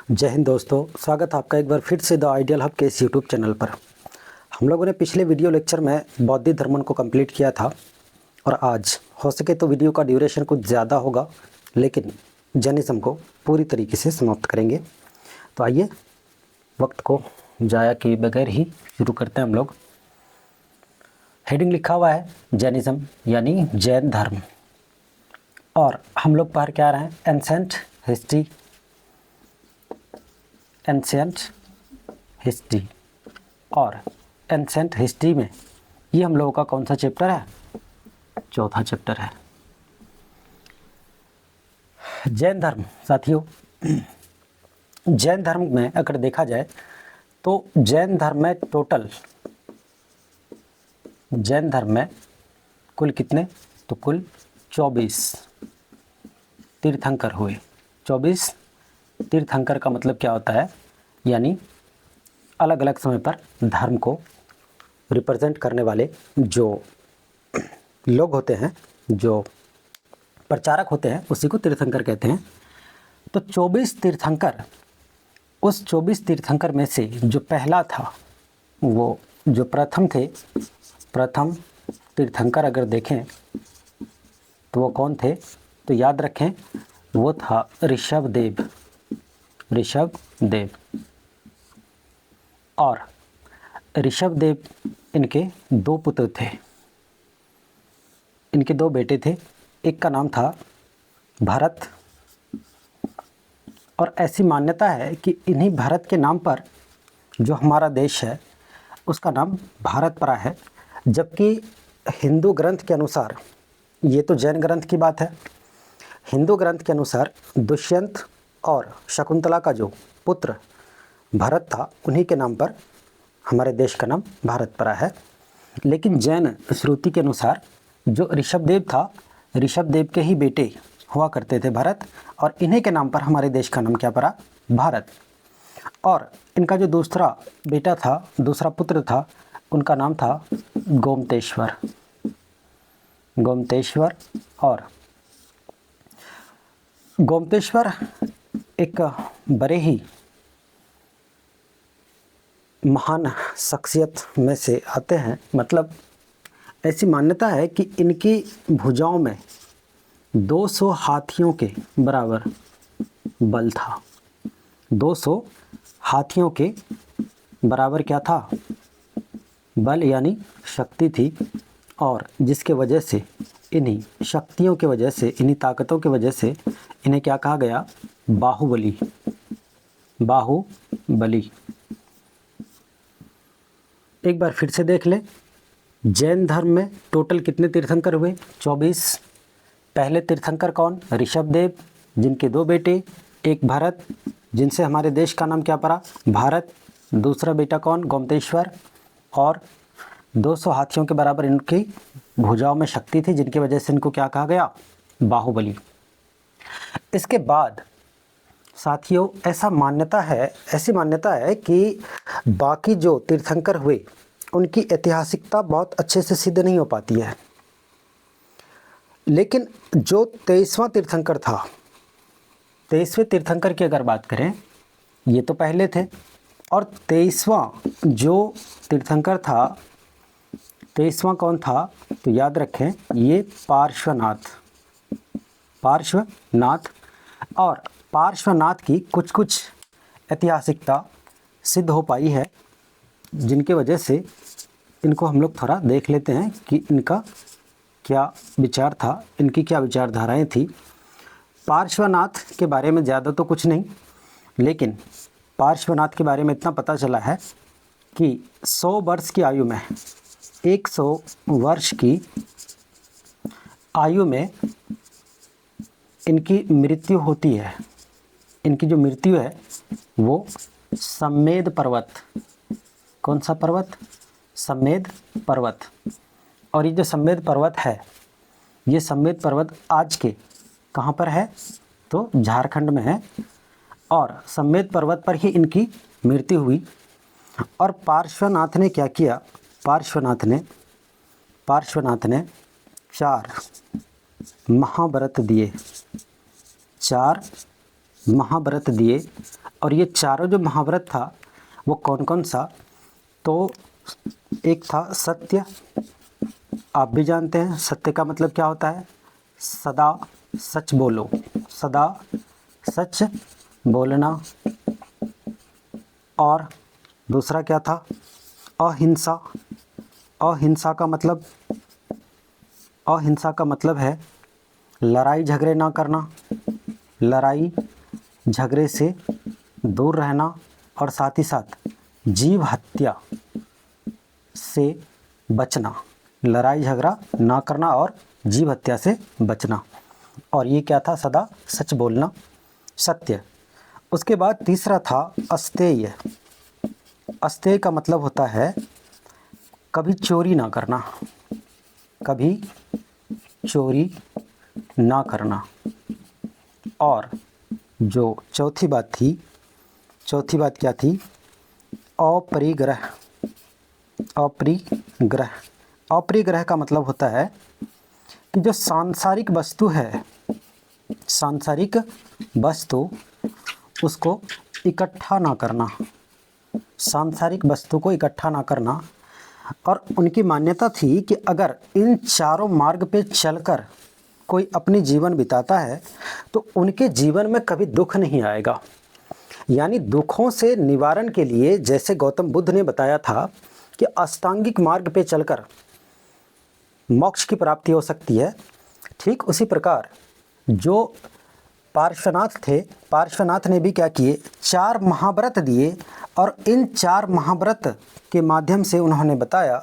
जय हिंद दोस्तों, स्वागत है आपका एक बार फिर से द आइडियल हब के इस यूट्यूब चैनल पर। हम लोगों ने पिछले वीडियो लेक्चर में बौद्ध धर्म को कंप्लीट किया था और आज हो सके तो वीडियो का ड्यूरेशन कुछ ज़्यादा होगा, लेकिन जैनिज़्म को पूरी तरीके से समाप्त करेंगे। तो आइए वक्त को ज़ाया किए बगैर ही शुरू करते हैं हम लोग। हेडिंग लिखा हुआ है जैनिज़्म यानी जैन धर्म, और हम लोग पढ़ के आ रहे हैं एंसेंट हिस्ट्री। और एंसेंट हिस्ट्री में ये हम लोगों का कौन सा चैप्टर है? चौथा चैप्टर है। जैन धर्म साथियों, जैन धर्म में अगर देखा जाए तो जैन धर्म में कुल कितने? तो कुल 24 तीर्थंकर हुए। 24 तीर्थंकर का मतलब क्या होता है? यानी अलग अलग समय पर धर्म को रिप्रेजेंट करने वाले जो लोग होते हैं, जो प्रचारक होते हैं, उसी को तीर्थंकर कहते हैं। तो 24 तीर्थंकर, उस 24 तीर्थंकर में से जो पहला था, वो जो प्रथम थे, प्रथम तीर्थंकर अगर देखें तो वो कौन थे? तो याद रखें, वो था ऋषभदेव। और ऋषभदेव, इनके दो पुत्र थे, इनके दो बेटे थे। एक का नाम था भरत, और ऐसी मान्यता है कि इन्हीं भरत के नाम पर जो हमारा देश है उसका नाम भारत पड़ा है। जबकि हिंदू ग्रंथ के अनुसार, ये तो जैन ग्रंथ की बात है, हिंदू ग्रंथ के अनुसार दुष्यंत और शकुंतला का जो पुत्र भरत था, उन्हीं के नाम पर हमारे देश का नाम भारत पड़ा है। लेकिन जैन श्रुति के अनुसार जो ऋषभदेव था, ऋषभदेव के ही बेटे हुआ करते थे भरत, और इन्हीं के नाम पर हमारे देश का नाम क्या पड़ा? भारत। और इनका जो दूसरा बेटा था, दूसरा पुत्र था, उनका नाम था गोमतेश्वर। और गोमतेश्वर एक बड़े ही महान शख्सियत में से आते हैं। मतलब ऐसी मान्यता है कि इनकी भुजाओं में 200 हाथियों के बराबर बल था। 200 हाथियों के बराबर क्या था? बल यानी शक्ति थी। और जिसके वजह से, इन्हीं शक्तियों की वजह से, इन्हीं ताकतों की वजह से इन्हें क्या कहा गया? बाहुबली। एक बार फिर से देख ले, जैन धर्म में टोटल कितने तीर्थंकर हुए? 24। पहले तीर्थंकर कौन? ऋषभदेव, जिनके दो बेटे, एक भरत, जिनसे हमारे देश का नाम क्या पड़ा? भारत। दूसरा बेटा कौन? गोमतेश्वर। और 200 हाथियों के बराबर इनकी भुजाओं में शक्ति थी, जिनकी वजह से इनको क्या कहा गया? बाहुबली। इसके बाद साथियों ऐसी मान्यता है कि बाकी जो तीर्थंकर हुए उनकी ऐतिहासिकता बहुत अच्छे से सिद्ध नहीं हो पाती है। लेकिन जो 23वां तीर्थंकर था, 23वें तीर्थंकर की अगर बात करें, ये तो पहले थे, और 23वां जो तीर्थंकर था, 23वां कौन था? तो याद रखें, ये पार्श्वनाथ। और पार्श्वनाथ की कुछ ऐतिहासिकता सिद्ध हो पाई है, जिनके वजह से इनको हम लोग थोड़ा देख लेते हैं कि इनका क्या विचार था, इनकी क्या विचारधाराएं थी। पार्श्वनाथ के बारे में ज़्यादा तो कुछ नहीं, लेकिन पार्श्वनाथ के बारे में इतना पता चला है कि 100 वर्ष की आयु में, 100 वर्ष की आयु में इनकी मृत्यु होती है। इनकी जो मृत्यु है वो सम्मेद पर्वत, कौन सा पर्वत? सम्मेद पर्वत। और ये जो सम्मेद पर्वत है, ये सम्मेद पर्वत आज के कहाँ पर है? तो झारखंड में है। और सम्मेद पर्वत पर ही इनकी मृत्यु हुई। और पार्श्वनाथ ने क्या किया? पार्श्वनाथ ने 4 महाव्रत दिए, 4 महाव्रत दिए। और ये चारों जो महाव्रत था वो कौन कौन सा, तो एक था सत्य, आप भी जानते हैं सत्य का मतलब क्या होता है, सदा सच बोलो, सदा सच बोलना। और दूसरा क्या था, अहिंसा। अहिंसा का मतलब है लड़ाई झगड़े ना करना, लड़ाई झगड़े से दूर रहना, और साथ ही साथ जीव हत्या से बचना, लड़ाई झगड़ा ना करना और जीव हत्या से बचना। और ये क्या था, सदा सच बोलना, सत्य। उसके बाद तीसरा था अस्तेय। अस्तेय का मतलब होता है कभी चोरी ना करना, कभी चोरी ना करना। और जो चौथी बात थी, चौथी बात क्या थी, अपरिग्रह। अपरिग्रह, अपरिग्रह का मतलब होता है कि जो सांसारिक वस्तु है, सांसारिक वस्तु उसको इकट्ठा ना करना, सांसारिक वस्तु को इकट्ठा ना करना। और उनकी मान्यता थी कि अगर इन चारों मार्ग पे चलकर कोई अपनी जीवन बिताता है तो उनके जीवन में कभी दुख नहीं आएगा। यानी दुखों से निवारण के लिए, जैसे गौतम बुद्ध ने बताया था कि अष्टांगिक मार्ग पे चलकर मोक्ष की प्राप्ति हो सकती है, ठीक उसी प्रकार जो पार्श्वनाथ थे, पार्श्वनाथ ने भी क्या किए, 4 महाव्रत दिए। और इन 4 महाव्रत के माध्यम से उन्होंने बताया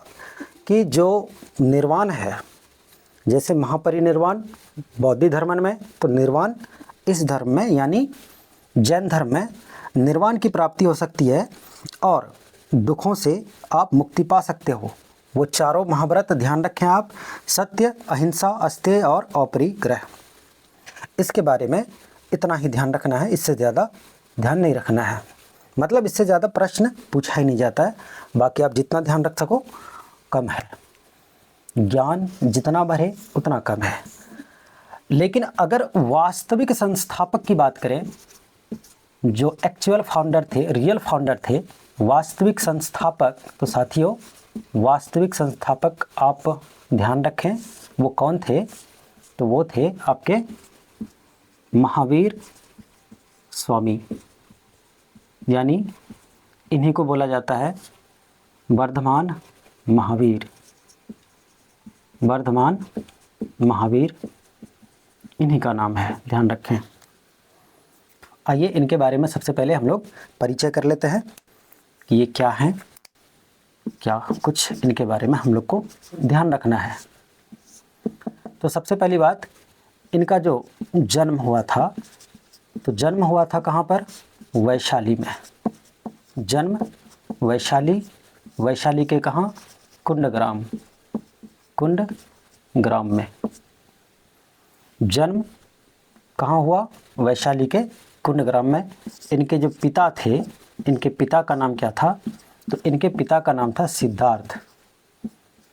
कि जो निर्वाण है, जैसे महापरिनिर्वाण बौद्ध धर्म में, तो निर्वाण इस धर्म में यानी जैन धर्म में निर्वाण की प्राप्ति हो सकती है और दुखों से आप मुक्ति पा सकते हो। वो चारों महाव्रत ध्यान रखें आप, सत्य, अहिंसा, अस्तेय और अपरिग्रह। इसके बारे में इतना ही ध्यान रखना है, इससे ज़्यादा ध्यान नहीं रखना है। मतलब इससे ज़्यादा प्रश्न पूछा ही नहीं जाता है, बाकी आप जितना ध्यान रख सको कम है। ज्ञान जितना बढ़े उतना कम है। लेकिन अगर वास्तविक संस्थापक की बात करें, जो एक्चुअल फाउंडर थे, रियल फाउंडर थे, वास्तविक संस्थापक, तो साथियों वास्तविक संस्थापक आप ध्यान रखें वो कौन थे, तो वो थे आपके महावीर स्वामी। यानी इन्हीं को बोला जाता है वर्धमान महावीर। वर्धमान महावीर इन्हीं का नाम है, ध्यान रखें। आइए इनके बारे में सबसे पहले हम लोग परिचय कर लेते हैं कि ये क्या हैं, क्या कुछ इनके बारे में हम लोग को ध्यान रखना है। तो सबसे पहली बात, इनका जो जन्म हुआ था, तो जन्म हुआ था कहाँ पर, वैशाली में। जन्म वैशाली, वैशाली के कहाँ, कुंडग्राम, कुंडग्राम में जन्म कहाँ हुआ, वैशाली के कुंडग्राम में। इनके जो पिता थे, इनके पिता का नाम क्या था, तो इनके पिता का नाम था सिद्धार्थ।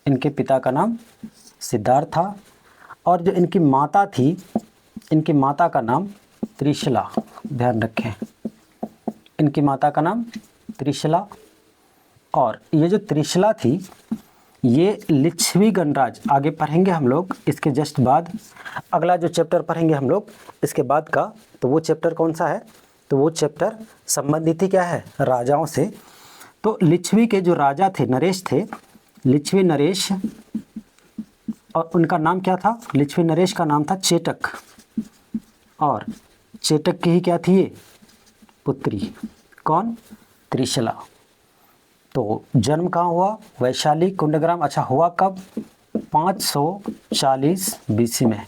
इनके पिता का नाम सिद्धार्थ था। और जो इनकी माता थी, इनकी माता का नाम त्रिशला, ध्यान रखें, इनकी माता का नाम त्रिशला। और ये जो त्रिशला थी ये लिच्छवी गणराज, आगे पढ़ेंगे हम लोग इसके जस्ट बाद, अगला जो चैप्टर पढ़ेंगे हम लोग इसके बाद का, तो वो चैप्टर कौन सा है, तो वो चैप्टर संबंधित ही क्या है, राजाओं से। तो लिच्छवी के जो राजा थे, नरेश थे, लिच्छवी नरेश, और उनका नाम क्या था, लिच्छवी नरेश का नाम था चेटक। और चेटक की ही क्या थी ये, पुत्री, कौन, त्रिशला। तो जन्म कहाँ हुआ, वैशाली, कुंडग्राम। अच्छा, हुआ कब, 540 बीसी में।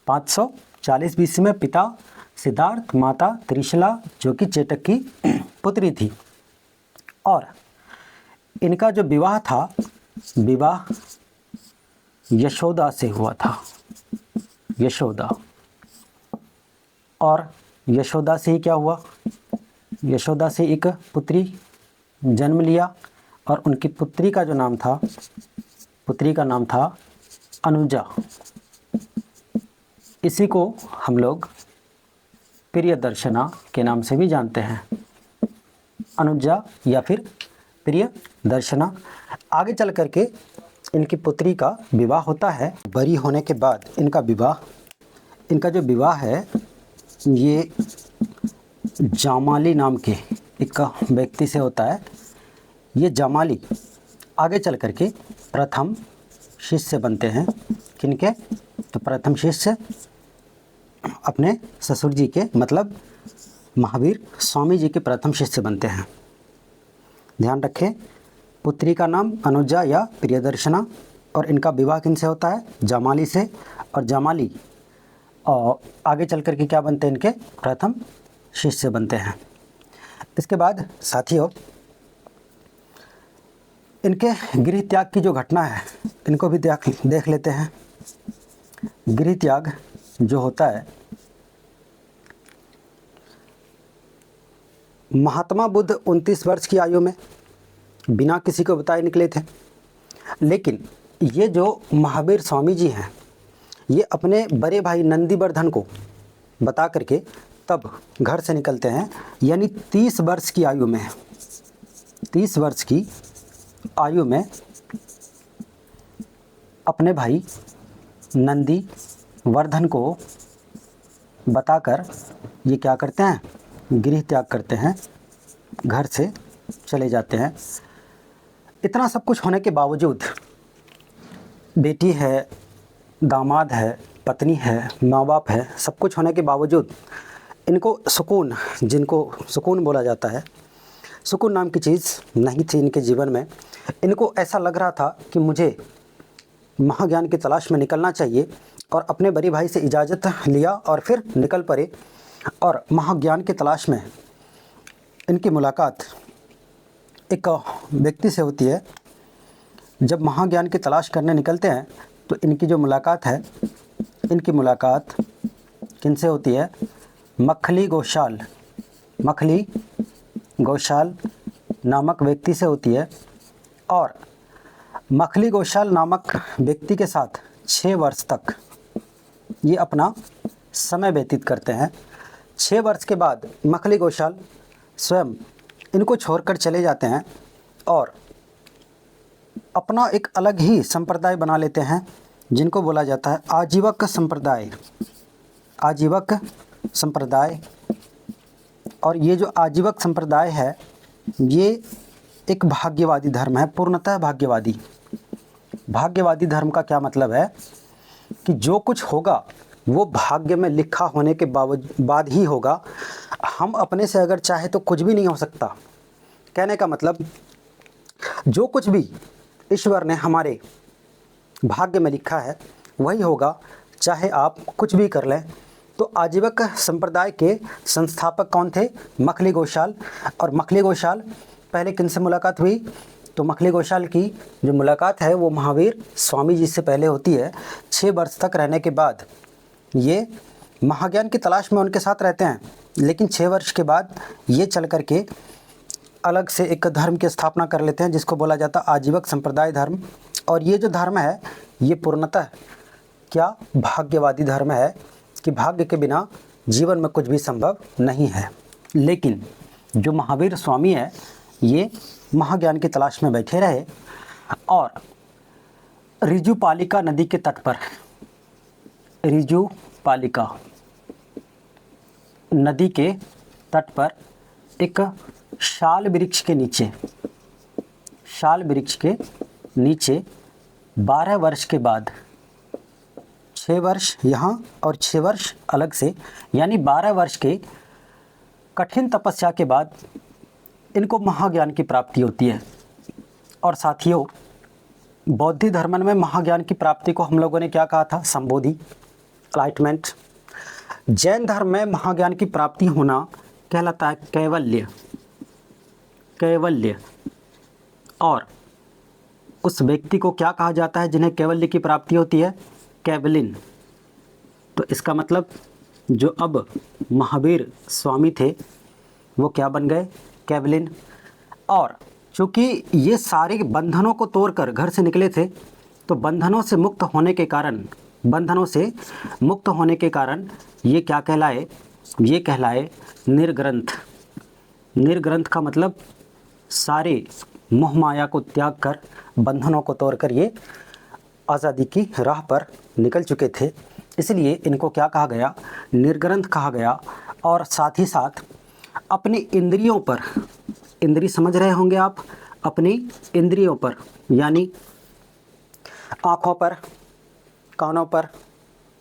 540 बीसी में। पिता सिद्धार्थ, माता त्रिशला जो कि चेटक की पुत्री थी। और इनका जो विवाह था, विवाह यशोदा से हुआ था, यशोदा। और यशोदा से ही क्या हुआ, यशोदा से एक पुत्री जन्म लिया। और उनकी पुत्री का जो नाम था, पुत्री का नाम था अनुजा। इसी को हम लोग प्रियदर्शना के नाम से भी जानते हैं। अनुजा या फिर प्रियदर्शना। आगे चल करके इनकी पुत्री का विवाह होता है। बड़ी होने के बाद इनका जो विवाह है ये जामाली नाम के एक व्यक्ति से होता है। ये जामाली आगे चल करके प्रथम शिष्य बनते हैं। किनके? तो प्रथम शिष्य अपने ससुर जी के, मतलब महावीर स्वामी जी के प्रथम शिष्य बनते हैं। ध्यान रखें, पुत्री का नाम अनुजा या प्रियदर्शना और इनका विवाह किनसे होता है? जामाली से। और जामाली और आगे चल कर के क्या बनते हैं? इनके प्रथम शिष्य बनते हैं। इसके बाद साथियों, इनके गृह त्याग की जो घटना है इनको भी देख लेते हैं। गृह त्याग जो होता है, महात्मा बुद्ध 29 वर्ष की आयु में बिना किसी को बताए निकले थे। लेकिन ये जो महावीर स्वामी जी हैं, ये अपने बड़े भाई नंदीवर्धन को बता करके तब घर से निकलते हैं। यानी 30 वर्ष की आयु में, 30 वर्ष की आयु में अपने भाई नंदीवर्धन को बताकर ये क्या करते हैं? गृह त्याग करते हैं, घर से चले जाते हैं। इतना सब कुछ होने के बावजूद, बेटी है, दामाद है, पत्नी है, माँ बाप है, सब कुछ होने के बावजूद इनको सुकून, जिनको सुकून बोला जाता है, सुकून नाम की चीज़ नहीं थी इनके जीवन में। इनको ऐसा लग रहा था कि मुझे महाज्ञान की तलाश में निकलना चाहिए, और अपने बड़े भाई से इजाज़त लिया और फिर निकल पड़े। और महाज्ञान की तलाश में इनकी मुलाकात एक व्यक्ति से होती है। जब महाज्ञान की तलाश करने निकलते हैं तो इनकी जो मुलाकात है, इनकी मुलाकात किनसे होती है? मखली गौशाल नामक व्यक्ति से होती है। और मखली गौशाल नामक व्यक्ति के साथ 6 वर्ष तक ये अपना समय व्यतीत करते हैं। 6 वर्ष के बाद मखली गौशाल स्वयं इनको छोड़कर चले जाते हैं और अपना एक अलग ही संप्रदाय बना लेते हैं, जिनको बोला जाता है आजीवक संप्रदाय। आजीवक संप्रदाय। और ये जो आजीवक संप्रदाय है, ये एक भाग्यवादी धर्म है, पूर्णतः भाग्यवादी। भाग्यवादी धर्म का क्या मतलब है कि जो कुछ होगा वो भाग्य में लिखा होने के बाद ही होगा। हम अपने से अगर चाहे तो कुछ भी नहीं हो सकता। कहने का मतलब, जो कुछ भी ईश्वर ने हमारे भाग्य में लिखा है वही होगा, चाहे आप कुछ भी कर लें। तो आजीवक संप्रदाय के संस्थापक कौन थे? मखली गौशाल। और मखली गौशाल पहले किनसे मुलाकात हुई? तो मखली गौशाल की जो मुलाकात है वो महावीर स्वामी जी से पहले होती है। 6 वर्ष तक रहने के बाद ये महाज्ञान की तलाश में उनके साथ रहते हैं, लेकिन 6 वर्ष के बाद ये चल कर के अलग से एक धर्म की स्थापना कर लेते हैं, जिसको बोला जाता है आजीवक संप्रदाय धर्म। और ये जो धर्म है ये पूर्णतः क्या भाग्यवादी धर्म है कि भाग्य के बिना जीवन में कुछ भी संभव नहीं है। लेकिन जो महावीर स्वामी है ये महाज्ञान की तलाश में बैठे रहे और ऋजुपालिका नदी के तट पर, ऋजुपालिका नदी के तट पर एक शाल वृक्ष के नीचे 12 वर्ष के बाद, 6 वर्ष यहाँ और 6 वर्ष अलग से, यानी 12 वर्ष के कठिन तपस्या के बाद इनको महाज्ञान की प्राप्ति होती है। और साथियों, बौद्ध धर्म में महाज्ञान की प्राप्ति को हम लोगों ने क्या कहा था? संबोधि, एनलाइटमेंट। जैन धर्म में महाज्ञान की प्राप्ति होना कहलाता है कैवल्य। और उस व्यक्ति को क्या कहा जाता है जिन्हें कैवल्य की प्राप्ति होती है? कैवलिन। तो इसका मतलब जो अब महावीर स्वामी थे वो क्या बन गए? कैवलिन। और चूँकि ये सारे बंधनों को तोड़कर घर से निकले थे, तो बंधनों से मुक्त होने के कारण ये क्या कहलाए? ये कहलाए निर्ग्रंथ। निर्ग्रंथ का मतलब सारे मोह माया को त्याग कर, बंधनों को तोड़कर ये आज़ादी की राह पर निकल चुके थे, इसलिए इनको क्या कहा गया, निर्ग्रंथ कहा गया। और साथ ही साथ अपनी इंद्रियों पर, इंद्रिय समझ रहे होंगे आप, अपनी इंद्रियों पर यानी आँखों पर, कानों पर,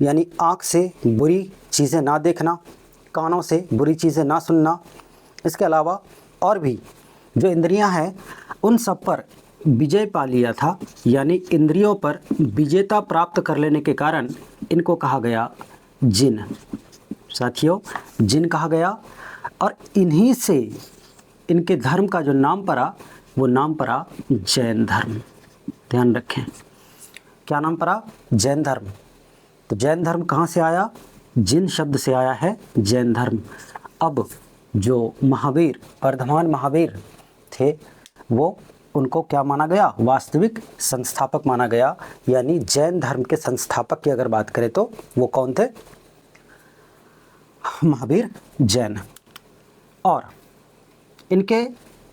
यानी आँख से बुरी चीज़ें ना देखना, कानों से बुरी चीज़ें ना सुनना, इसके अलावा और भी जो इंद्रियां हैं उन सब पर विजय पा लिया था, यानी इंद्रियों पर विजेता प्राप्त कर लेने के कारण इनको कहा गया जिन। साथियों, जिन कहा गया। और इन्हीं से इनके धर्म का जो नाम पड़ा वो नाम पड़ा जैन धर्म। ध्यान रखें, क्या नाम पड़ा, जैन धर्म। तो जैन धर्म कहाँ से आया, जिन शब्द से आया है जैन धर्म। अब जो महावीर, वर्धमान महावीर थे, वो उनको क्या माना गया, वास्तविक संस्थापक माना गया। यानी जैन धर्म के संस्थापक की अगर बात करें तो वो कौन थे, महावीर जैन। और इनके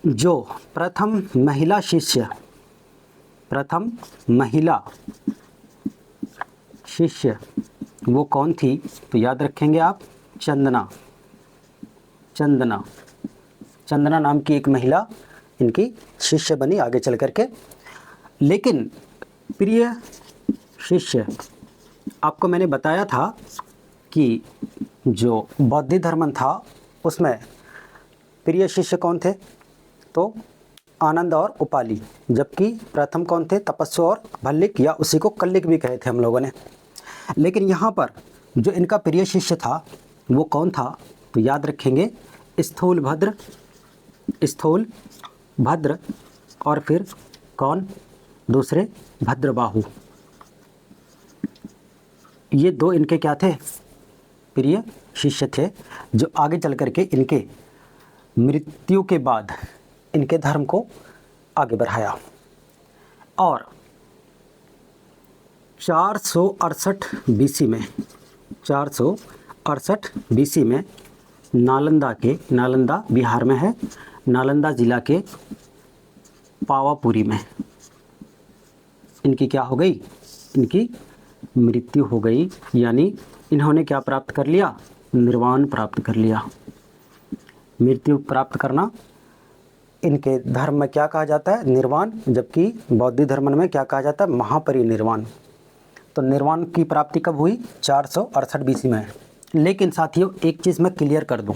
जो प्रथम महिला शिष्य, प्रथम महिला शिष्य वो कौन थी, तो याद रखेंगे आप, चंदना। चंदना, चंदना नाम की एक महिला इनकी शिष्य बनी आगे चल करके। लेकिन प्रिय शिष्य, आपको मैंने बताया था कि जो बौद्ध धर्म था उसमें प्रिय शिष्य कौन थे, तो आनंद और उपाली, जबकि प्रथम कौन थे, तपस्वी और भल्लिक, या उसी को कल्लिक भी कहे थे हम लोगों ने। लेकिन यहाँ पर जो इनका प्रिय शिष्य था वो कौन था, तो याद रखेंगे स्थूल भद्र, स्थूल भद्र, और फिर कौन, दूसरे भद्रबाहु। ये दो इनके क्या थे, प्रिय शिष्य थे, जो आगे चल करके इनके मृत्यु के बाद इनके धर्म को आगे बढ़ाया। और 468 बीसी में, 468 बीसी में नालंदा के, नालंदा बिहार में है, नालंदा ज़िला के पावापुरी में इनकी क्या हो गई, इनकी मृत्यु हो गई। यानी इन्होंने क्या प्राप्त कर लिया, निर्वाण प्राप्त कर लिया। मृत्यु प्राप्त करना इनके धर्म में क्या कहा जाता है, निर्वाण, जबकि बौद्ध धर्म में क्या कहा जाता है, महापरिनिर्वाण। तो निर्वाण की प्राप्ति कब हुई, 468 बीसी में। लेकिन साथियों एक चीज़ मैं क्लियर कर दूं,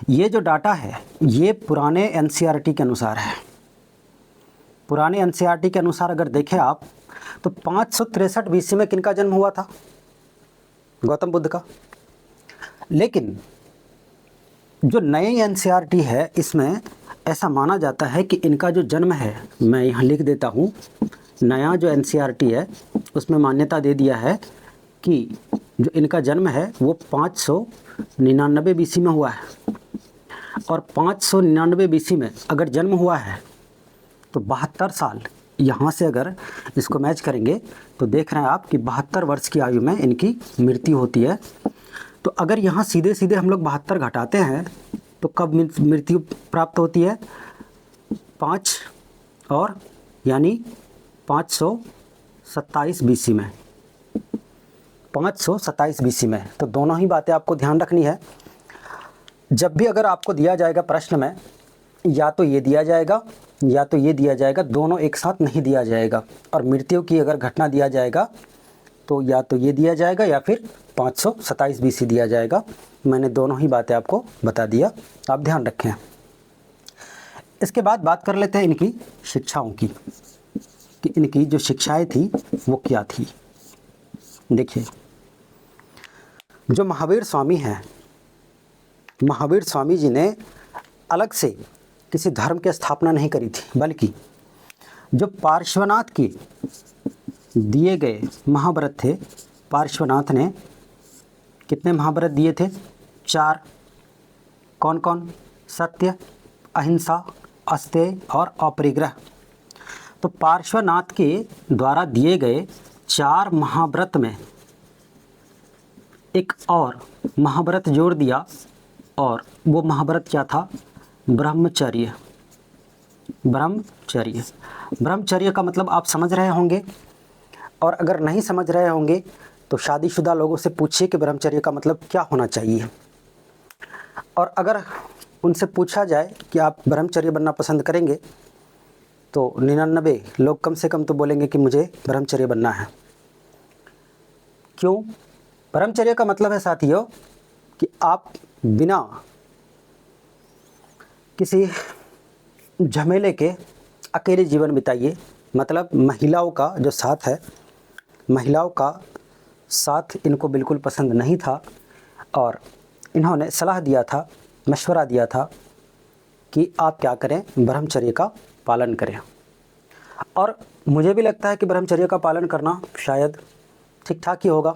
ये जो डाटा है ये पुराने एनसीईआरटी के अनुसार है। पुराने एनसीईआरटी के अनुसार अगर देखें आप तो 563 बीसी में किनका जन्म हुआ था, गौतम बुद्ध का। लेकिन जो नई एनसीईआरटी है इसमें ऐसा माना जाता है कि इनका जो जन्म है, मैं यहाँ लिख देता हूँ, नया जो एनसीईआरटी है उसमें मान्यता दे दिया है कि जो इनका जन्म है वो 599 बीसी में हुआ है। और 599 बीसी में अगर जन्म हुआ है तो 72 साल, यहाँ से अगर इसको मैच करेंगे तो देख रहे हैं आप कि 72 वर्ष की आयु में इनकी मृत्यु होती है। तो अगर यहाँ सीधे सीधे हम लोग 72 घटाते हैं तो कब मृत्यु प्राप्त होती है, 5 और यानी 527 बीसी में, 527 बीसी में। तो दोनों ही बातें आपको ध्यान रखनी है। जब भी अगर आपको दिया जाएगा प्रश्न में, या तो ये दिया जाएगा या तो ये दिया जाएगा, दोनों एक साथ नहीं दिया जाएगा। और मृत्यु की अगर घटना दिया जाएगा तो या तो ये दिया जाएगा या फिर 527 बीसी दिया जाएगा। मैंने दोनों ही बातें आपको बता दिया, आप ध्यान रखें। इसके बाद बात कर लेते हैं इनकी शिक्षाओं की, कि इनकी जो शिक्षाएं थी वो क्या थी। देखिए, जो महावीर स्वामी हैं, महावीर स्वामी जी ने अलग से किसी धर्म की स्थापना नहीं करी थी, बल्कि जो पार्श्वनाथ की दिए गए महाव्रत थे, पार्श्वनाथ ने कितने महाव्रत दिए थे, 4। कौन कौन, सत्य, अहिंसा, अस्तेय और अपरिग्रह। तो पार्श्वनाथ के द्वारा दिए गए 4 महाव्रत में एक और महाव्रत जोड़ दिया, और वो महाव्रत क्या था, ब्रह्मचर्य। ब्रह्मचर्य, ब्रह्मचर्य का मतलब आप समझ रहे होंगे, और अगर नहीं समझ रहे होंगे तो शादीशुदा लोगों से पूछिए कि ब्रह्मचर्य का मतलब क्या होना चाहिए। और अगर उनसे पूछा जाए कि आप ब्रह्मचर्य बनना पसंद करेंगे तो 99 लोग कम से कम तो बोलेंगे कि मुझे ब्रह्मचर्य बनना है। क्यों? ब्रह्मचर्य का मतलब है साथियों कि आप बिना किसी झमेले के अकेले जीवन बिताइए। मतलब महिलाओं का जो साथ है, महिलाओं का साथ इनको बिल्कुल पसंद नहीं था, और इन्होंने सलाह दिया था, मशवरा दिया था कि आप क्या करें, ब्रह्मचर्य का पालन करें। और मुझे भी लगता है कि ब्रह्मचर्य का पालन करना शायद ठीक ठाक ही होगा,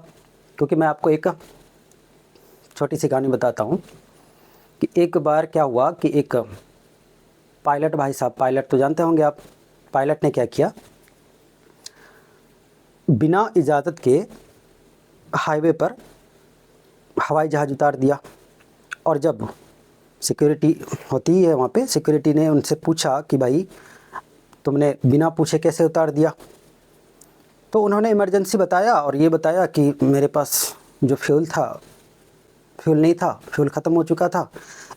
क्योंकि मैं आपको एक छोटी सी कहानी बताता हूँ कि एक बार क्या हुआ कि एक पायलट भाई साहब, पायलट तो जानते होंगे आप, पायलट ने क्या किया, बिना इजाज़त के हाईवे पर हवाई जहाज़ उतार दिया। और जब सिक्योरिटी होती है वहाँ पे, सिक्योरिटी ने उनसे पूछा कि भाई तुमने बिना पूछे कैसे उतार दिया, तो उन्होंने इमरजेंसी बताया और ये बताया कि मेरे पास जो फ्यूल था, फ्यूल नहीं था, फ्यूल ख़त्म हो चुका था,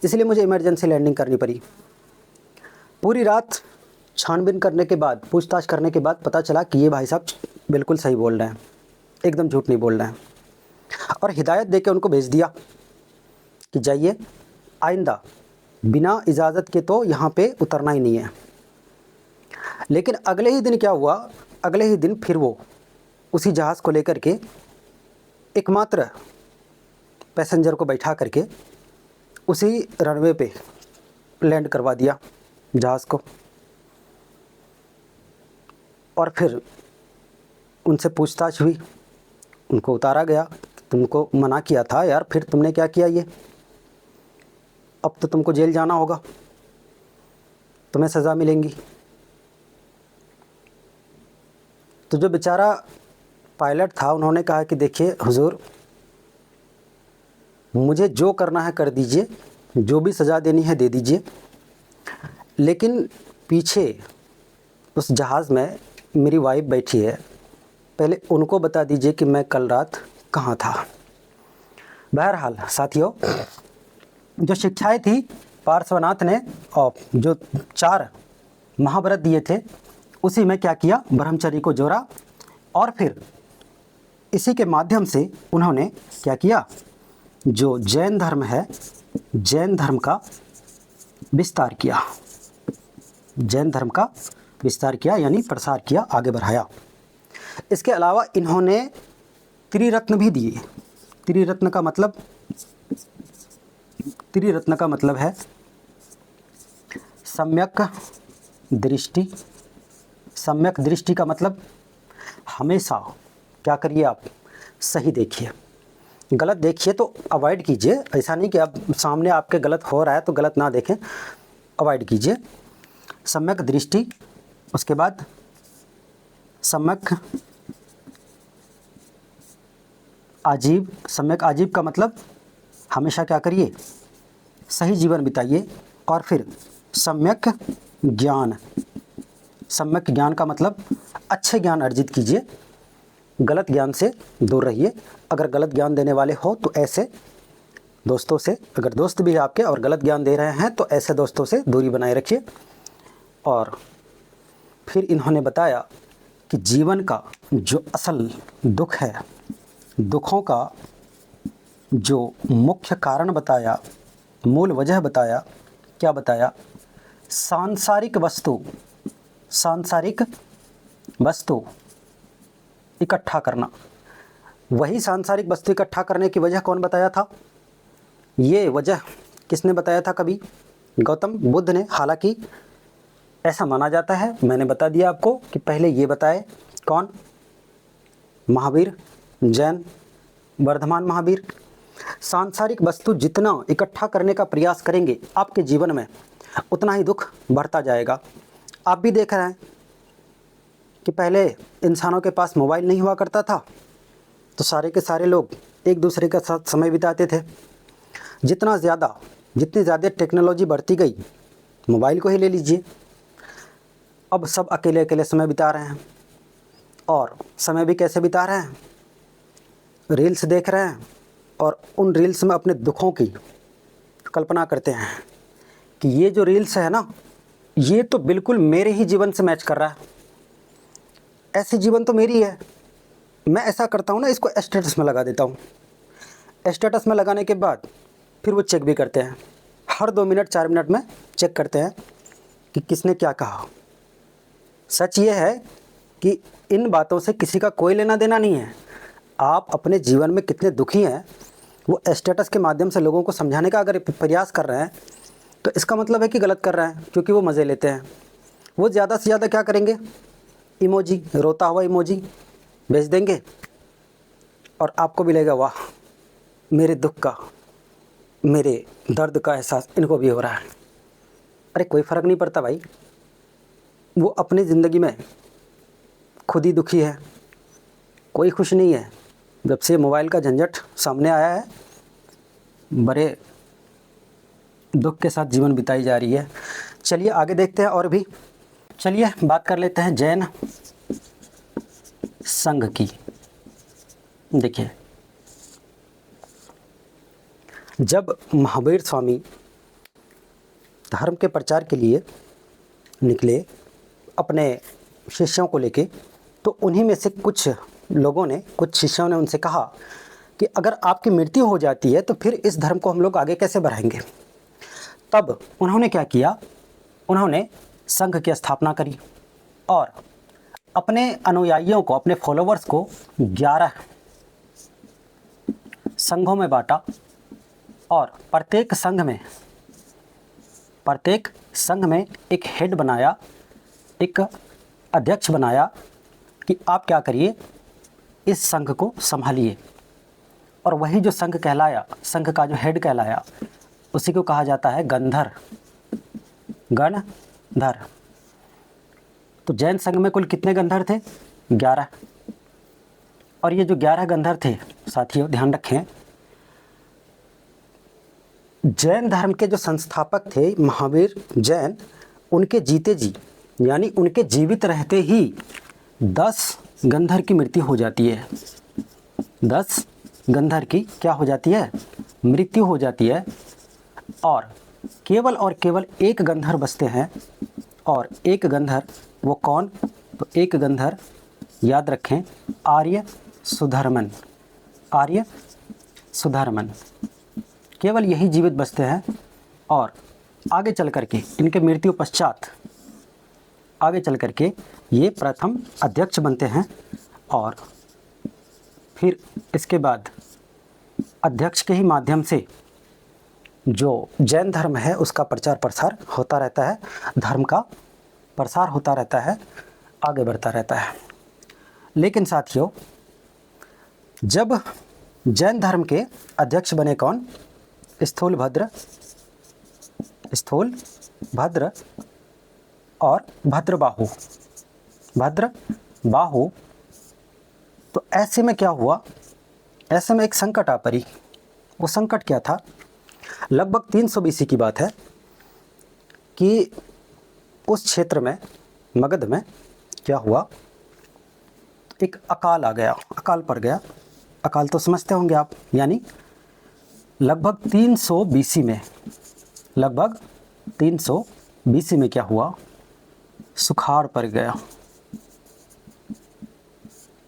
इसलिए मुझे इमरजेंसी लैंडिंग करनी पड़ी। पूरी रात छानबीन करने के बाद, पूछताछ करने के बाद पता चला कि ये भाई साहब बिल्कुल सही बोल रहे हैं, एकदम झूठ नहीं बोल रहे हैं। और हिदायत दे के उनको भेज दिया कि जाइए, आइंदा बिना इजाज़त के तो यहाँ पे उतरना ही नहीं है। लेकिन अगले ही दिन क्या हुआ, अगले ही दिन फिर वो उसी जहाज़ को लेकर के एकमात्र पैसेंजर को बैठा करके उसी रनवे पे लैंड करवा दिया जहाज़ को। और फिर उनसे पूछताछ हुई, उनको उतारा गया। तुमको मना किया था यार, फिर तुमने क्या किया, ये अब तो तुमको जेल जाना होगा, तुम्हें सज़ा मिलेंगी। तो जो बेचारा पायलट था, उन्होंने कहा कि देखिए हुजूर, मुझे जो करना है कर दीजिए, जो भी सज़ा देनी है दे दीजिए, लेकिन पीछे उस जहाज़ में मेरी वाइफ बैठी है, पहले उनको बता दीजिए कि मैं कल रात कहाँ था। बहरहाल साथियों, जो शिक्षाएं थी पार्श्वनाथ ने, और जो 4 महाव्रत दिए थे, उसी में क्या किया, ब्रह्मचर्य को जोड़ा। और फिर इसी के माध्यम से उन्होंने क्या किया, जो जैन धर्म है, जैन धर्म का विस्तार किया, जैन धर्म का विस्तार किया, यानी प्रसार किया, आगे बढ़ाया। इसके अलावा इन्होंने त्रिरत्न भी दिए। त्रिरत्न का मतलब, त्रिरत्न का मतलब है सम्यक दृष्टि। सम्यक दृष्टि का मतलब हमेशा क्या करिए, आप सही देखिए, गलत देखिए तो अवॉइड कीजिए। ऐसा नहीं कि आप सामने आपके गलत हो रहा है तो गलत ना देखें, अवॉइड कीजिए। सम्यक दृष्टि, उसके बाद सम्यक आजीव। सम्यक आजीव का मतलब हमेशा क्या करिए, सही जीवन बिताइए। और फिर सम्यक ज्ञान। सम्यक ज्ञान का मतलब अच्छे ज्ञान अर्जित कीजिए, गलत ज्ञान से दूर रहिए। अगर गलत ज्ञान देने वाले हो तो ऐसे दोस्तों से, अगर दोस्त भी आपके और गलत ज्ञान दे रहे हैं तो ऐसे दोस्तों से दूरी बनाए रखिए। और फिर इन्होंने बताया कि जीवन का जो असल दुख है, दुखों का जो मुख्य कारण बताया, मूल वजह बताया, क्या बताया, सांसारिक वस्तु, सांसारिक वस्तु इकट्ठा करना। वही सांसारिक वस्तु इकट्ठा करने की वजह कौन बताया था, ये वजह किसने बताया था, कभी गौतम बुद्ध ने। हालांकि ऐसा माना जाता है, मैंने बता दिया आपको कि पहले ये बताए कौन, महावीर, जैन वर्धमान महावीर। सांसारिक वस्तु जितना इकट्ठा करने का प्रयास करेंगे आपके जीवन में, उतना ही दुख बढ़ता जाएगा। आप भी देख रहे हैं कि पहले इंसानों के पास मोबाइल नहीं हुआ करता था, तो सारे के सारे लोग एक दूसरे के साथ समय बिताते थे। जितनी ज़्यादा टेक्नोलॉजी बढ़ती गई, मोबाइल को ही ले लीजिए। अब सब अकेले अकेले समय बिता रहे हैं, और समय भी कैसे बिता रहे हैं, रील्स देख रहे हैं, और उन रील्स में अपने दुखों की कल्पना करते हैं कि ये जो रील्स है ना, ये तो बिल्कुल मेरे ही जीवन से मैच कर रहा है, ऐसी जीवन तो मेरी है। मैं ऐसा करता हूँ ना, इसको स्टेटस में लगा देता हूँ। स्टेटस में लगाने के बाद फिर वो चेक भी करते हैं, हर 2 मिनट 4 मिनट में चेक करते हैं कि किसने क्या कहा। सच ये है कि इन बातों से किसी का कोई लेना देना नहीं है। आप अपने जीवन में कितने दुखी हैं, वो स्टेटस के माध्यम से लोगों को समझाने का अगर प्रयास कर रहे हैं, तो इसका मतलब है कि गलत कर रहे हैं, क्योंकि वो मज़े लेते हैं। वो ज़्यादा से ज़्यादा क्या करेंगे, इमोजी, रोता हुआ इमोजी भेज देंगे, और आपको भी लगेगा वाह, मेरे दुख का, मेरे दर्द का एहसास इनको भी हो रहा है। अरे कोई फ़र्क नहीं पड़ता भाई, वो अपनी ज़िंदगी में खुद ही दुखी है, कोई खुश नहीं है। जब से मोबाइल का झंझट सामने आया है, बड़े दुख के साथ जीवन बिताई जा रही है। चलिए आगे देखते हैं और भी। चलिए बात कर लेते हैं जैन संघ की। देखिए, जब महावीर स्वामी धर्म के प्रचार के लिए निकले अपने शिष्यों को लेके, तो उन्हीं में से कुछ लोगों ने, कुछ शिष्यों ने उनसे कहा कि अगर आपकी मृत्यु हो जाती है तो फिर इस धर्म को हम लोग आगे कैसे बढ़ाएंगे। तब उन्होंने क्या किया, उन्होंने संघ की स्थापना करी और अपने अनुयायियों को, अपने फॉलोवर्स को 11 संघों में बांटा, और प्रत्येक संघ में एक हेड बनाया, एक अध्यक्ष बनाया कि आप क्या करिए, इस संघ को संभालिए। और वही जो संघ कहलाया, संघ का जो हेड कहलाया, उसी को कहा जाता है गणधर। तो जैन संघ में कुल कितने गणधर थे, 11। और ये जो 11 गणधर थे साथियों, ध्यान रखें, जैन धर्म के जो संस्थापक थे महावीर जैन, उनके जीते जी, यानी उनके जीवित रहते ही 10 गंधर की मृत्यु हो जाती है। 10 गंधर की क्या हो जाती है, मृत्यु हो जाती है। और केवल एक गंधर बचते हैं। और एक गंधर वो कौन, तो एक गंधर याद रखें, आर्य सुधर्मन। केवल यही जीवित बचते हैं। और आगे चल करके इनके मृत्यु पश्चात आगे चल करके ये प्रथम अध्यक्ष बनते हैं, और फिर इसके बाद अध्यक्ष के ही माध्यम से जो जैन धर्म है उसका प्रचार प्रसार होता रहता है, धर्म का प्रसार होता रहता है, आगे बढ़ता रहता है। लेकिन साथियों, जब जैन धर्म के अध्यक्ष बने कौन, स्थूलभद्र और भद्रबाहु, तो ऐसे में क्या हुआ, ऐसे में एक संकट आ पड़ी। वो संकट क्या था, लगभग 300 BC की बात है कि उस क्षेत्र में, मगध में क्या हुआ, एक अकाल आ गया, अकाल पड़ गया। अकाल तो समझते होंगे आप, यानी लगभग 300 BC में क्या हुआ, सुखाड़ पड़ गया।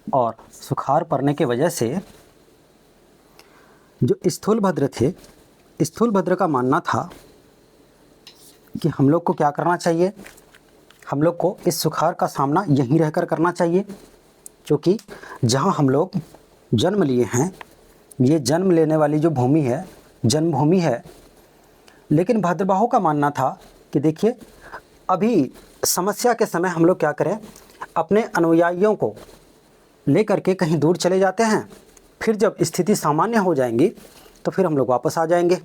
और सुखाड़ पड़ने के वजह से जो स्थूलभद्र थे, स्थूलभद्र का मानना था कि हम लोग को क्या करना चाहिए, हम लोग को इस सुखाड़ का सामना यहीं रहकर करना चाहिए, क्योंकि जहाँ हम लोग जन्म लिए हैं, ये जन्म लेने वाली जो भूमि है, जन्मभूमि है। लेकिन भद्रबाहु का मानना था कि देखिए, अभी समस्या के समय हम लोग क्या करें, अपने अनुयायियों को लेकर के कहीं दूर चले जाते हैं, फिर जब स्थिति सामान्य हो जाएंगी तो फिर हम लोग वापस आ जाएंगे।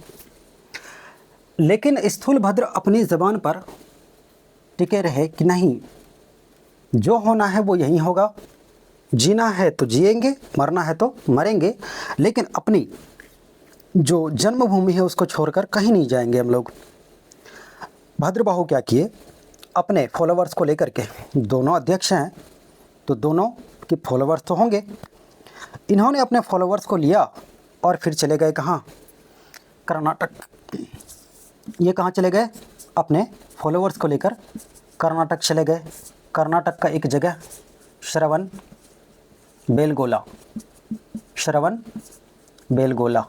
लेकिन स्थूलभद्र अपनी ज़बान पर टिके रहे कि नहीं, जो होना है वो यहीं होगा, जीना है तो जिएंगे, मरना है तो मरेंगे, लेकिन अपनी जो जन्मभूमि है उसको छोड़कर कहीं नहीं जाएंगे हम लोग। भद्रबाहु क्या किए, अपने फॉलोवर्स को लेकर के, दोनों अध्यक्ष हैं तो दोनों के फॉलोवर्स तो होंगे, इन्होंने अपने फॉलोवर्स को लिया और फिर चले गए कहाँ, कर्नाटक। ये कहाँ चले गए, अपने फॉलोवर्स को लेकर कर्नाटक चले गए। कर्नाटक का एक जगह श्रवण बेलगोला, श्रवण बेलगोला।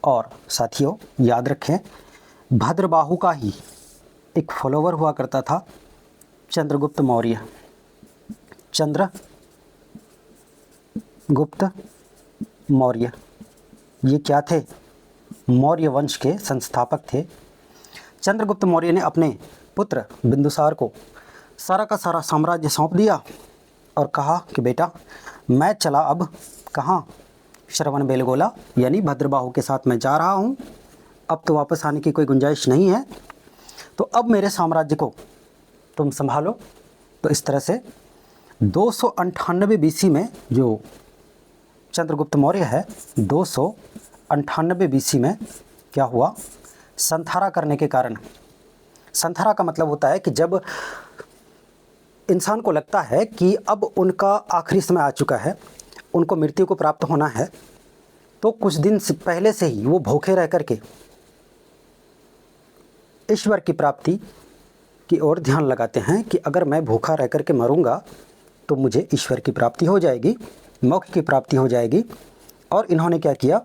और साथियों याद रखें, भद्रबाहु का ही एक फॉलोवर हुआ करता था चंद्रगुप्त मौर्य। चंद्रगुप्त मौर्य ये क्या थे, मौर्य वंश के संस्थापक थे। चंद्रगुप्त मौर्य ने अपने पुत्र बिंदुसार को सारा का सारा साम्राज्य सौंप दिया और कहा कि बेटा मैं चला अब कहाँ, श्रवण बेलगोला यानी भद्रबाहु के साथ मैं जा रहा हूँ, अब तो वापस आने की कोई गुंजाइश नहीं है, तो अब मेरे साम्राज्य को तुम संभालो। तो इस तरह से 298 बीसी में जो चंद्रगुप्त मौर्य है, 298 बीसी में क्या हुआ, संथारा करने के कारण। संथारा का मतलब होता है कि जब इंसान को लगता है कि अब उनका आखिरी समय आ चुका है, उनको मृत्यु को प्राप्त होना है, तो कुछ दिन से पहले से ही वो भूखे रह करके ईश्वर की प्राप्ति की ओर ध्यान लगाते हैं कि अगर मैं भूखा रह करके मरूंगा तो मुझे ईश्वर की प्राप्ति हो जाएगी, मोक्ष की प्राप्ति हो जाएगी। और इन्होंने क्या किया,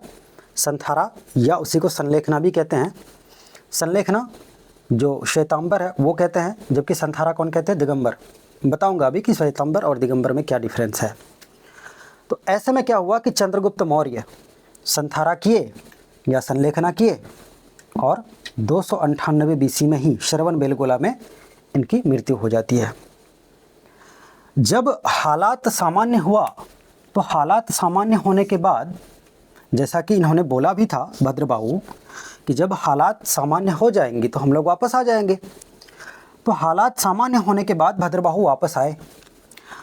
संथारा या उसी को संलेखना भी कहते हैं। संलेखना जो श्वेतांबर है वो कहते हैं, जबकि संथारा कौन कहते हैं, दिगंबर। बताऊंगा अभी कि श्वेतांबर और दिगंबर में क्या डिफरेंस है। तो ऐसे में क्या हुआ कि चंद्रगुप्त मौर्य संथारा किए या संलेखना किए और 298 बीसी में ही श्रवण बेलगोला में इनकी मृत्यु हो जाती है। जब हालात सामान्य हुआ, तो हालात सामान्य होने के बाद, जैसा कि इन्होंने बोला भी था भद्रबाहु कि जब हालात सामान्य हो जाएंगे तो हम लोग वापस आ जाएंगे, तो हालात सामान्य होने के बाद भद्रबाहु वापस आए।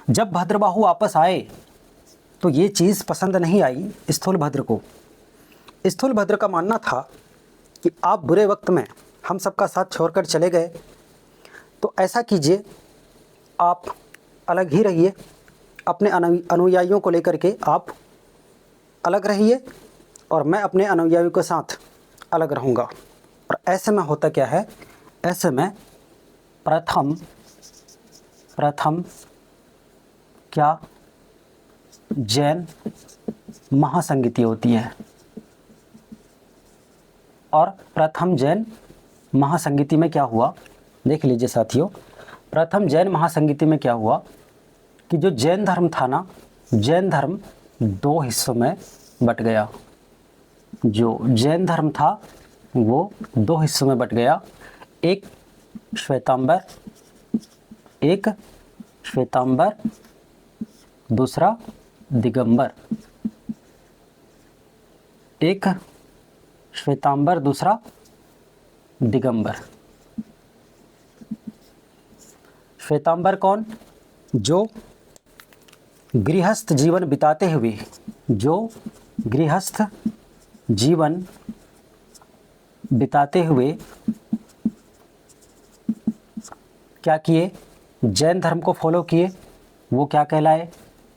जब भद्रबाहु वापस आए तो ये चीज़ पसंद नहीं आई स्थूलभद्र को। स्थूलभद्र का मानना था कि आप बुरे वक्त में हम सबका साथ छोड़कर चले गए, तो ऐसा कीजिए, आप अलग ही रहिए, अपने अनुयायियों को लेकर के आप अलग रहिए और मैं अपने अनुयायियों के साथ अलग रहूँगा। और ऐसे में होता क्या है, ऐसे में प्रथम क्या जैन महासंगीति होती है। और प्रथम जैन महासंगीति में क्या हुआ, देख लीजिए साथियों। प्रथम जैन महासंगीति में क्या हुआ कि जो जैन धर्म था ना, जैन धर्म दो हिस्सों में बट गया। जो जैन धर्म था वो दो हिस्सों में बट गया, एक श्वेतांबर, दूसरा दिगंबर। एक श्वेतांबर, दूसरा दिगंबर। श्वेतांबर कौन, जो गृहस्थ जीवन बिताते हुए, जो गृहस्थ जीवन बिताते हुए क्या किए, जैन धर्म को फॉलो किए, वो क्या कहलाए,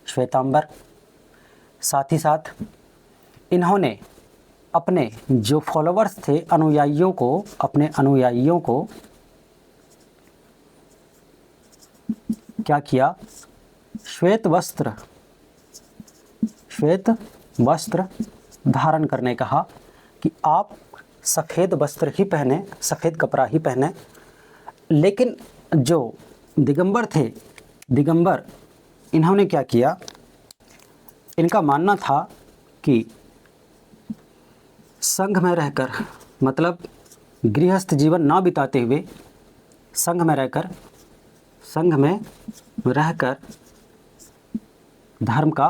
श्वेतांबर। साथ ही साथ इन्होंने अपने जो फॉलोवर्स थे, अनुयायियों को, अपने अनुयायियों को क्या किया, श्वेत वस्त्र धारण करने कहा कि आप सफ़ेद वस्त्र ही पहने, सफ़ेद कपड़ा ही पहने। लेकिन जो दिगंबर थे, दिगंबर इन्होंने क्या किया, इनका मानना था कि संघ में रहकर, मतलब गृहस्थ जीवन ना बिताते हुए संघ में रहकर धर्म का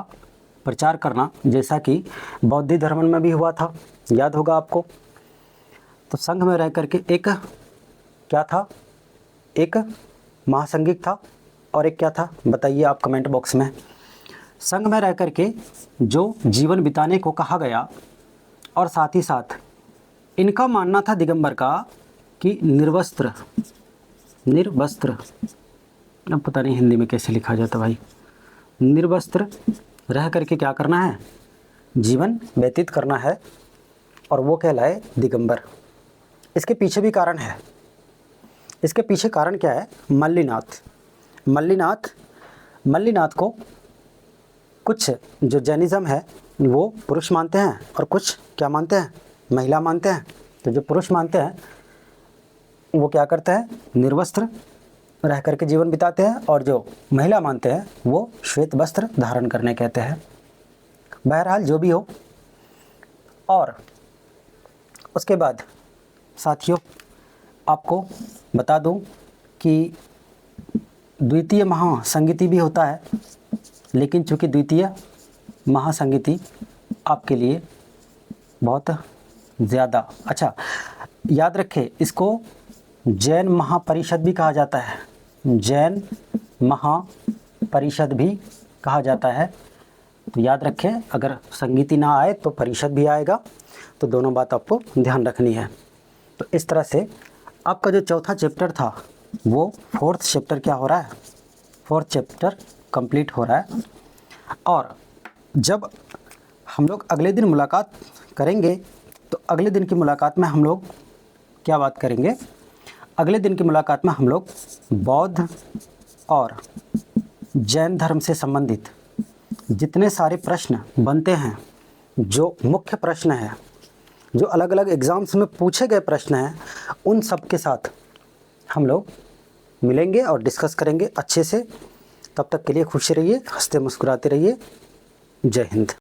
प्रचार करना, जैसा कि बौद्ध धर्म में भी हुआ था, याद होगा आपको। तो संघ में रह करके एक क्या था, एक महासंघिक था और एक क्या था, बताइए आप कमेंट बॉक्स में। संघ में रह करके जो जीवन बिताने को कहा गया, और साथ ही साथ इनका मानना था दिगंबर का कि निर्वस्त्र, निर्वस्त्र, अब पता नहीं हिंदी में कैसे लिखा जाता भाई, निर्वस्त्र रह करके क्या करना है, जीवन व्यतीत करना है, और वो कहलाए दिगंबर। इसके पीछे भी कारण है। इसके पीछे कारण क्या है? मल्लीनाथ। मल्लीनाथ को कुछ जो जैनिज़्म है वो पुरुष मानते हैं और कुछ क्या मानते हैं, महिला मानते हैं। तो जो पुरुष मानते हैं वो क्या करते हैं, निर्वस्त्र रह करके जीवन बिताते हैं, और जो महिला मानते हैं वो श्वेत वस्त्र धारण करने कहते हैं। बहरहाल जो भी हो, और उसके बाद साथियों आपको बता दूं कि द्वितीय महासंगीति भी होता है, लेकिन चूँकि द्वितीय महासंगीति आपके लिए बहुत ज़्यादा अच्छा, याद रखें इसको जैन महापरिषद भी कहा जाता है, जैन महापरिषद भी कहा जाता है। तो याद रखें, अगर संगीति ना आए तो परिषद भी आएगा, तो दोनों बात आपको ध्यान रखनी है। तो इस तरह से आपका जो चौथा चैप्टर था वो फोर्थ चैप्टर क्या हो रहा है, फोर्थ चैप्टर कंप्लीट हो रहा है। और जब हम लोग अगले दिन मुलाकात करेंगे तो अगले दिन की मुलाकात में हम लोग क्या बात करेंगे, अगले दिन की मुलाकात में हम लोग बौद्ध और जैन धर्म से संबंधित जितने सारे प्रश्न बनते हैं, जो मुख्य प्रश्न हैं, जो अलग अलग एग्ज़ाम्स में पूछे गए प्रश्न हैं, उन सब के साथ हम लोग मिलेंगे और डिस्कस करेंगे अच्छे से। तब तक के लिए खुश रहिए, हंसते मुस्कुराते रहिए। जय हिंद।